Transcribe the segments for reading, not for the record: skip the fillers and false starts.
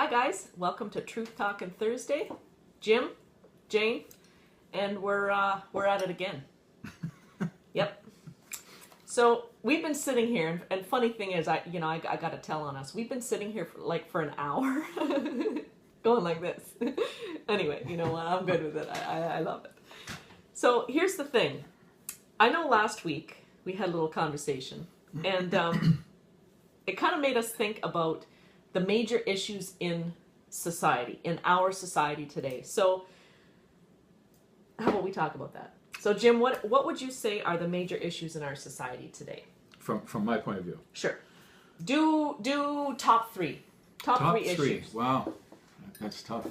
Hi guys, welcome to Truth Talkin Thursday. Jim, Jane, and we're at it again. Yep. So we've been sitting here, and funny thing is, I got to tell on us. We've been sitting here for an hour, going like this. Anyway, you know what? I'm good with it. I love it. So here's the thing. I know last week we had a little conversation, and it kind of made us think about the major issues in society, in our society today. So how about we talk about that? So Jim, what would you say are the major issues in our society today? From my point of view. Sure. Do top three. Top three issues. Wow, that's tough.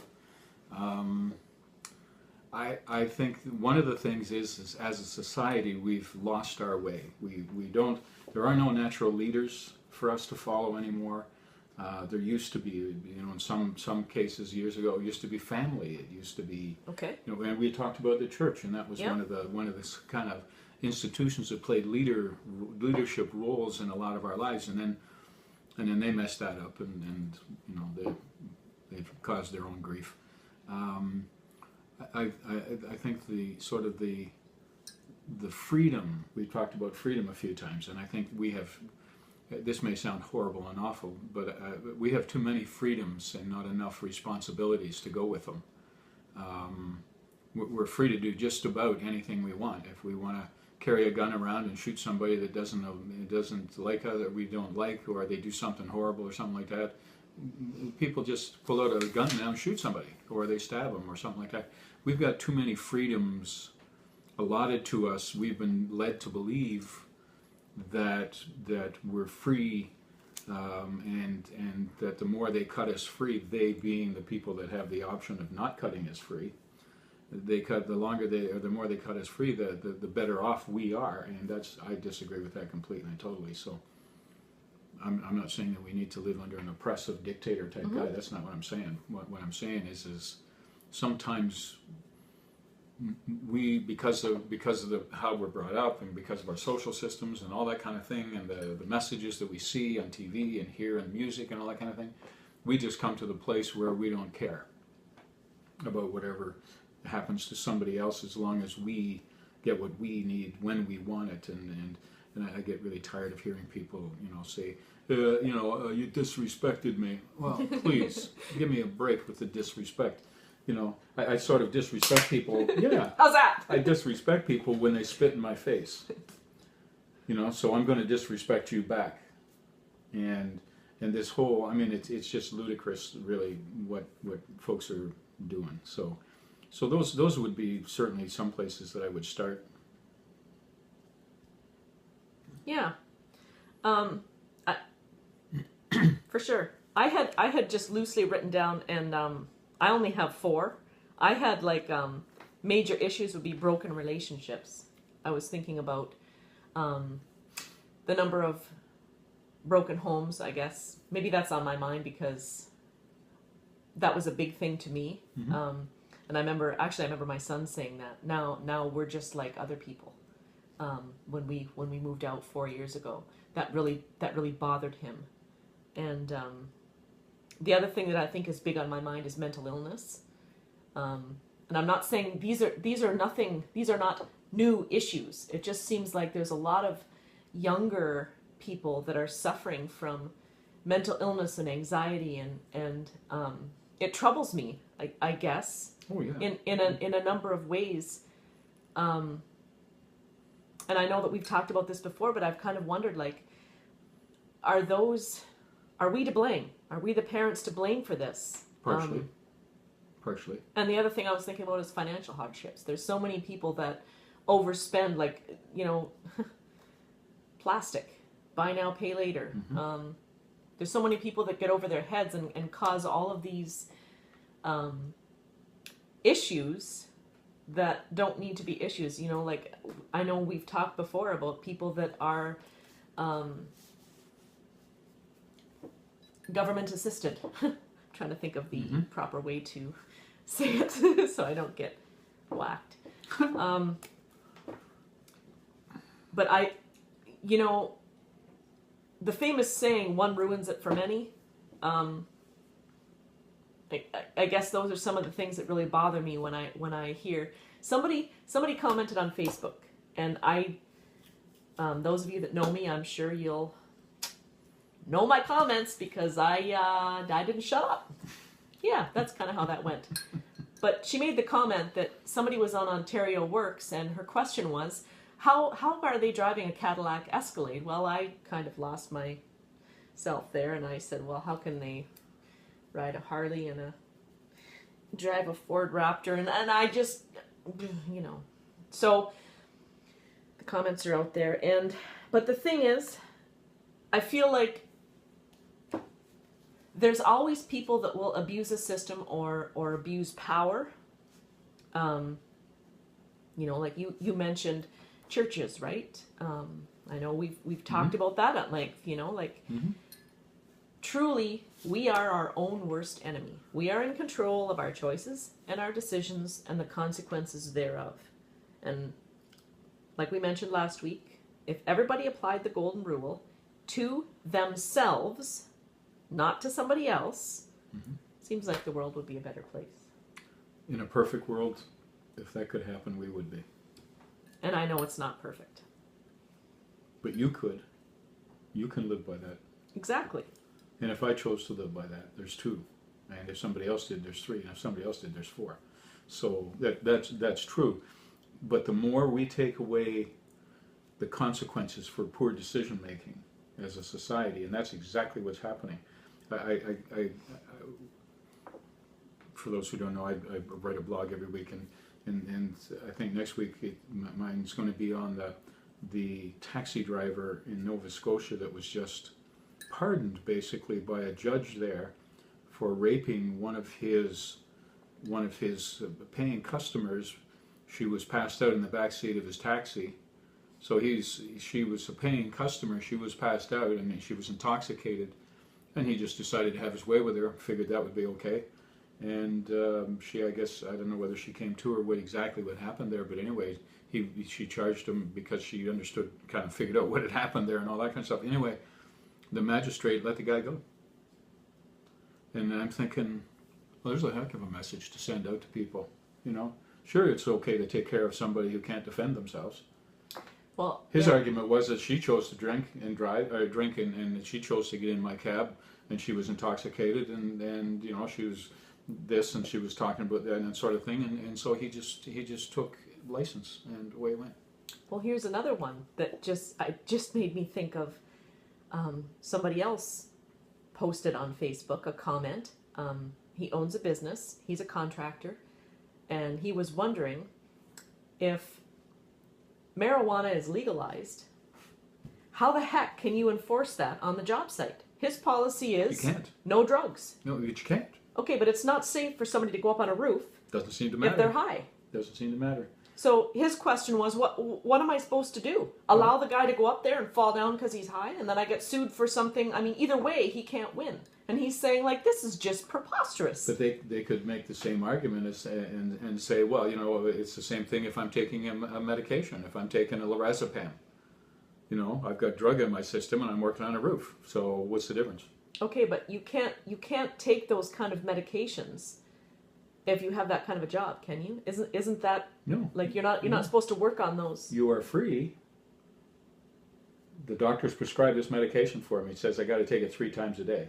I think one of the things is as a society we've lost our way. We don't. There are no natural leaders for us to follow anymore. There used to be, in some cases years ago, it used to be family. It used to be, Okay. And we talked about the church, and that was one of the kind of institutions that played leadership roles in a lot of our lives, and then they messed that up, and they've caused their own grief. I think the freedom, we've talked about freedom a few times, and I think we have. This may sound horrible and awful, but we have too many freedoms and not enough responsibilities to go with them. We're free to do just about anything we want. If we want to carry a gun around and shoot somebody that doesn't like us, that we don't like, or they do something horrible or something like that, people just pull out a gun now and shoot somebody, or they stab them or something like that. We've got too many freedoms allotted to us. We've been led to believe that we're free, and that the more they cut us free, they being the people that have the option of not cutting us free, the more they cut us free, the better off we are, and I disagree with that completely and totally. So I'm not saying that we need to live under an oppressive dictator type guy. That's not what I'm saying. What I'm saying is sometimes we, because of how we're brought up, and because of our social systems and all that kind of thing, and the messages that we see on TV and hear in music and all that kind of thing, we just come to the place where we don't care about whatever happens to somebody else, as long as we get what we need when we want it. And I get really tired of hearing people, say, you disrespected me. Well, please give me a break with the disrespect. I sort of disrespect people. Yeah. How's that? I disrespect people when they spit in my face. So I'm going to disrespect you back. And this whole, it's just ludicrous, really, what folks are doing. So those would be certainly some places that I would start. Yeah. For sure. I had just loosely written down, and I only have 4. I had major issues would be broken relationships. I was thinking about the number of broken homes, I guess. Maybe that's on my mind because that was a big thing to me. Mm-hmm. And I remember my son saying that. Now we're just like other people. When we moved out 4 years ago, that really bothered him. And the other thing that I think is big on my mind is mental illness. And I'm not saying these are not new issues. It just seems like there's a lot of younger people that are suffering from mental illness and anxiety, and it troubles me, I guess. Oh, yeah. In a number of ways. And I know that we've talked about this before, but I've kind of wondered, are we to blame? Are we the parents to blame for this? Partially. And the other thing I was thinking about is financial hardships. There's so many people that overspend, plastic, buy now, pay later. Mm-hmm. There's so many people that get over their heads and cause all of these issues that don't need to be issues. I know we've talked before about people that are government assisted. Trying to think of the proper way to say it so I don't get whacked. But the famous saying, one ruins it for many, I guess those are some of the things that really bother me when I hear somebody commented on Facebook, and those of you that know me, I'm sure you'll know my comments because I didn't shut up. Yeah, that's kind of how that went. But she made the comment that somebody was on Ontario Works, and her question was, how are they driving a Cadillac Escalade? Well, I kind of lost myself there, and I said, well, how can they ride a Harley and drive a Ford Raptor? And I just, so the comments are out there. But the thing is, I feel like there's always people that will abuse a system or abuse power. Like you mentioned churches, right? I know we've talked about that at length, truly we are our own worst enemy. We are in control of our choices and our decisions and the consequences thereof. And like we mentioned last week, if everybody applied the golden rule to themselves, not to somebody else, seems like the world would be a better place. In a perfect world, if that could happen, we would be. And I know it's not perfect. But you could. You can live by that. Exactly. And if I chose to live by that, there's 2. And if somebody else did, there's 3. And if somebody else did, there's 4. So that's true. But the more we take away the consequences for poor decision making as a society, and that's exactly what's happening. I for those who don't know, I write a blog every week, and I think next week mine's going to be on the taxi driver in Nova Scotia that was just pardoned basically by a judge there for raping one of his paying customers. She was passed out in the back seat of his taxi. So she was a paying customer. She was passed out and she was intoxicated, and he just decided to have his way with her. Figured that would be okay, and I guess I don't know whether she came to or what happened there. But anyway, she charged him because she understood, kind of figured out what had happened there and all that kind of stuff. Anyway, the magistrate let the guy go, and I'm thinking, well, there's a heck of a message to send out to people. Sure, it's okay to take care of somebody who can't defend themselves. Well, his argument was that she chose to drink and drive, and she chose to get in my cab, and she was intoxicated, and she was this, and she was talking about that and sort of thing, and so he just took license, and away it went. Well, here's another one that just made me think of somebody else posted on Facebook a comment. He owns a business. He's a contractor, and he was wondering if marijuana is legalized, how the heck can you enforce that on the job site? His policy is you can't. No drugs. No, you can't. Okay, but it's not safe for somebody to go up on a roof. Doesn't seem to matter. If they're high. Doesn't seem to matter. So his question was, what am I supposed to do? Allow the guy to go up there and fall down because he's high, and then I get sued for something? I mean, either way, he can't win. And he's saying, this is just preposterous. But they could make the same argument and say, well, it's the same thing if I'm taking a medication, if I'm taking a lorazepam. I've got drug in my system and I'm working on a roof. So what's the difference? Okay, but you can't take those kind of medications if you have that kind of a job, can you? Isn't that no? You're not supposed to work on those. You are free. The doctor's prescribed this medication for me. He says I got to take it 3 times a day.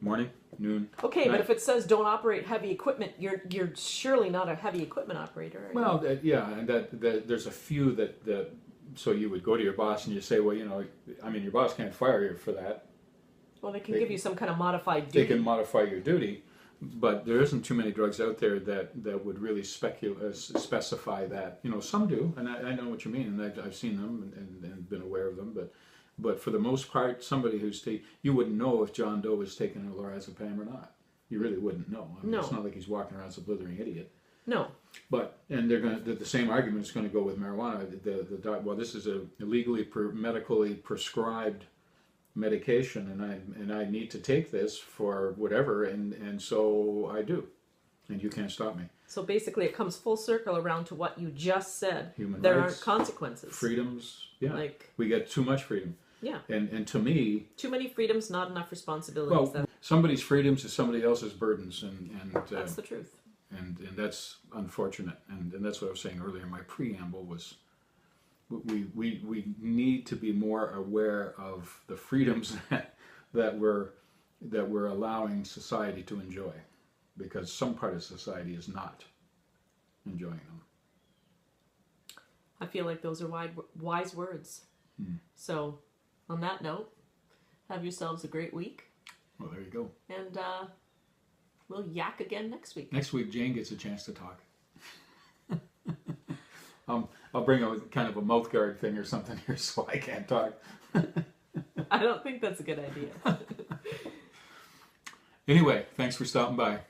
Morning, noon. Okay, night. But if it says don't operate heavy equipment, you're surely not a heavy equipment operator. Well, yeah, and that there's a few that so you would go to your boss and you say, well, your boss can't fire you for that. Well, they can give you some kind of modified duty. They can modify your duty, but there isn't too many drugs out there that would really specify that. Some do, and I know what you mean, and I've seen them and been aware of them, but for the most part, somebody you wouldn't know if John Doe was taking a lorazepam or not. You really wouldn't know. No. It's not like he's walking around as a blithering idiot. No. But the same argument is going to go with marijuana. Well, this is a legally medically prescribed medication, and I need to take this for whatever, and so I do, and you can't stop me. So basically, it comes full circle around to what you just said. Human there rights, aren't consequences. Freedoms, yeah. We get too much freedom. Yeah. And to me, too many freedoms, not enough responsibilities. Well, somebody's freedoms is somebody else's burdens, and That's the truth. and that's unfortunate. And that's what I was saying earlier. My preamble was we need to be more aware of the freedoms that we're allowing society to enjoy, because some part of society is not enjoying them. I feel like those are wise words. So, on that note, have yourselves a great week. Well, there you go. And we'll yak again next week. Next week, Jane gets a chance to talk. I'll bring a kind of a mouth guard thing or something here so I can't talk. I don't think that's a good idea. Anyway, thanks for stopping by.